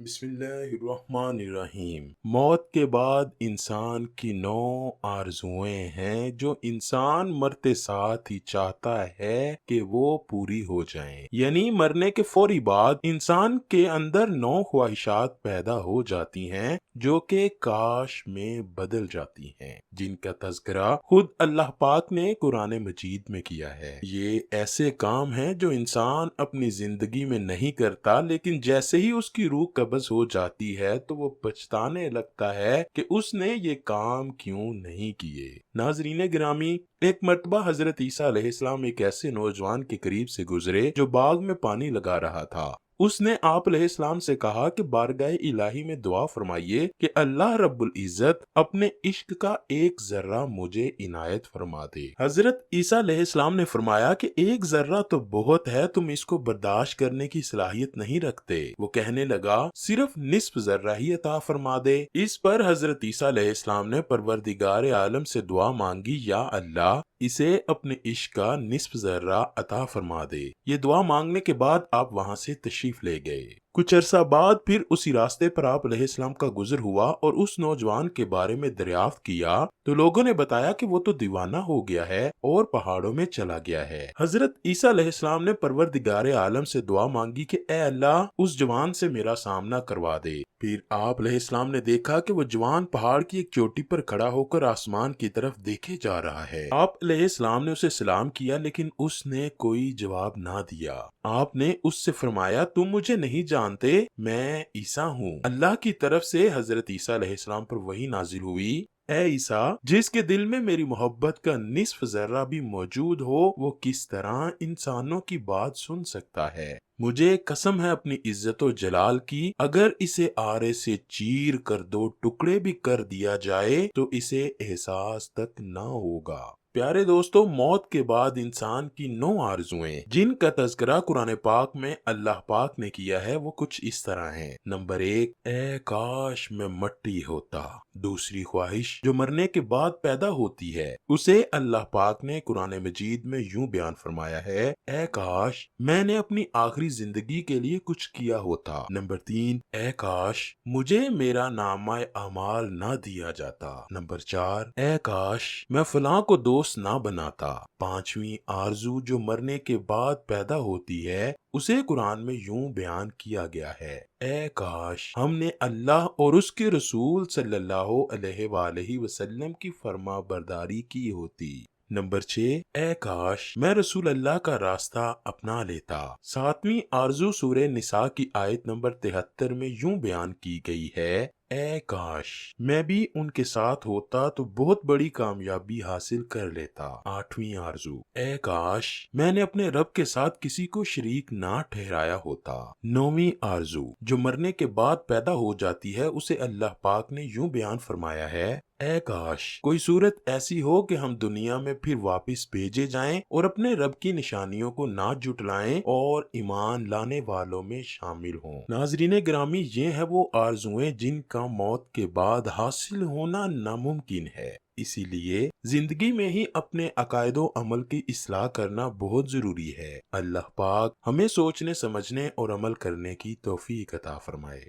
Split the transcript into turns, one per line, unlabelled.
بسم اللہ الرحمن الرحیم۔ موت کے بعد انسان کی 9 آرزوئیں ہیں جو انسان مرتے ساتھ ہی چاہتا ہے کہ وہ پوری ہو جائیں، یعنی مرنے کے فوری بعد انسان کے اندر 9 خواہشات پیدا ہو جاتی ہیں جو کہ کاش میں بدل جاتی ہیں، جن کا تذکرہ خود اللہ پاک نے قرآن مجید میں کیا ہے۔ یہ ایسے کام ہیں جو انسان اپنی زندگی میں نہیں کرتا، لیکن جیسے ہی اس کی روح قبض ہو جاتی ہے تو وہ پچھتانے لگتا ہے کہ اس نے یہ کام کیوں نہیں کیے۔ ناظرین گرامی، ایک مرتبہ حضرت عیسیٰ علیہ السلام ایک ایسے نوجوان کے قریب سے گزرے جو باغ میں پانی لگا رہا تھا۔ اس نے آپ علیہ السلام سے کہا کہ بارگاہ الہی میں دعا فرمائیے کہ اللہ رب العزت اپنے عشق کا ایک ذرہ مجھے عنایت فرما دے۔ حضرت عیسیٰ علیہ السلام نے فرمایا کہ ایک ذرہ تو بہت ہے، تم اس کو برداشت کرنے کی صلاحیت نہیں رکھتے۔ وہ کہنے لگا صرف نصف ذرہ ہی عطا فرما دے۔ اس پر حضرت عیسیٰ علیہ السلام نے پروردگار عالم سے دعا مانگی، یا اللہ اسے اپنے عشق کا نصف ذرہ عطا فرما دے۔ یہ دعا مانگنے کے بعد آپ وہاں سے تشریف لے گئے۔ کچھ عرصہ بعد پھر اسی راستے پر آپ علیہ السلام کا گزر ہوا اور اس نوجوان کے بارے میں دریافت کیا تو لوگوں نے بتایا کہ وہ تو دیوانہ ہو گیا ہے اور پہاڑوں میں چلا گیا ہے۔ حضرت عیسیٰ علیہ السلام نے پروردگار عالم سے دعا مانگی کہ اے اللہ اس جوان سے میرا سامنا کروا دے۔ پھر آپ علیہ السلام نے دیکھا کہ وہ جوان پہاڑ کی ایک چوٹی پر کھڑا ہو کر آسمان کی طرف دیکھے جا رہا ہے۔ آپ علیہ السلام نے اسے سلام کیا لیکن اس نے کوئی جواب نہ دیا۔ آپ نے اس سے فرمایا تم مجھے نہیں جانتے، میں عیسیٰ ہوں۔ اللہ کی طرف سے حضرت عیسیٰ علیہ السلام پر وحی نازل ہوئی، اے عیسیٰ جس کے دل میں میری محبت کا نصف ذرہ بھی موجود ہو وہ کس طرح انسانوں کی بات سن سکتا ہے؟ مجھے قسم ہے اپنی عزت و جلال کی، اگر اسے آرے سے چیر کر 2 ٹکڑے بھی کر دیا جائے تو اسے احساس تک نہ ہوگا۔ پیارے دوستو، موت کے بعد انسان کی 9 آرزوئیں جن کا تذکرہ قرآن پاک میں اللہ پاک نے کیا ہے وہ کچھ اس طرح ہیں۔ نمبر 1، اے کاش میں مٹی ہوتا۔ دوسری خواہش جو مرنے کے بعد پیدا ہوتی ہے اسے اللہ پاک نے قرآن مجید میں یوں بیان فرمایا ہے، اے کاش میں نے اپنی آخری زندگی کے لیے کچھ کیا ہوتا۔ نمبر 3، اے کاش مجھے میرا نامہ اعمال نہ دیا جاتا۔ نمبر 4، اے کاش میں فلاں کو دوست نہ بناتا۔ 5ویں آرزو جو مرنے کے بعد پیدا ہوتی ہے اسے قرآن میں یوں بیان کیا گیا ہے، اے کاش ہم نے اللہ اور اس کے رسول صلی اللہ علیہ وآلہ وسلم کی فرما برداری کی ہوتی۔ نمبر 6، اے کاش میں رسول اللہ کا راستہ اپنا لیتا۔ 7ویں آرزو سورہ نساء کی آیت نمبر 73 میں یوں بیان کی گئی ہے، اے کاش میں بھی ان کے ساتھ ہوتا تو بہت بڑی کامیابی حاصل کر لیتا۔ 8ویں آرزو، اے کاش میں نے اپنے رب کے ساتھ کسی کو شریک نہ ٹھہرایا ہوتا۔ 9ویں آرزو جو مرنے کے بعد پیدا ہو جاتی ہے اسے اللہ پاک نے یوں بیان فرمایا ہے، اے کاش کوئی صورت ایسی ہو کہ ہم دنیا میں پھر واپس بھیجے جائیں اور اپنے رب کی نشانیوں کو نہ جھٹلائیں اور ایمان لانے والوں میں شامل ہوں۔ ناظرین گرامی، یہ ہے وہ آرزوئیں جن کا موت کے بعد حاصل ہونا ناممکن ہے۔ اسی لیے زندگی میں ہی اپنے عقائد و عمل کی اصلاح کرنا بہت ضروری ہے۔ اللہ پاک ہمیں سوچنے سمجھنے اور عمل کرنے کی توفیق عطا فرمائے۔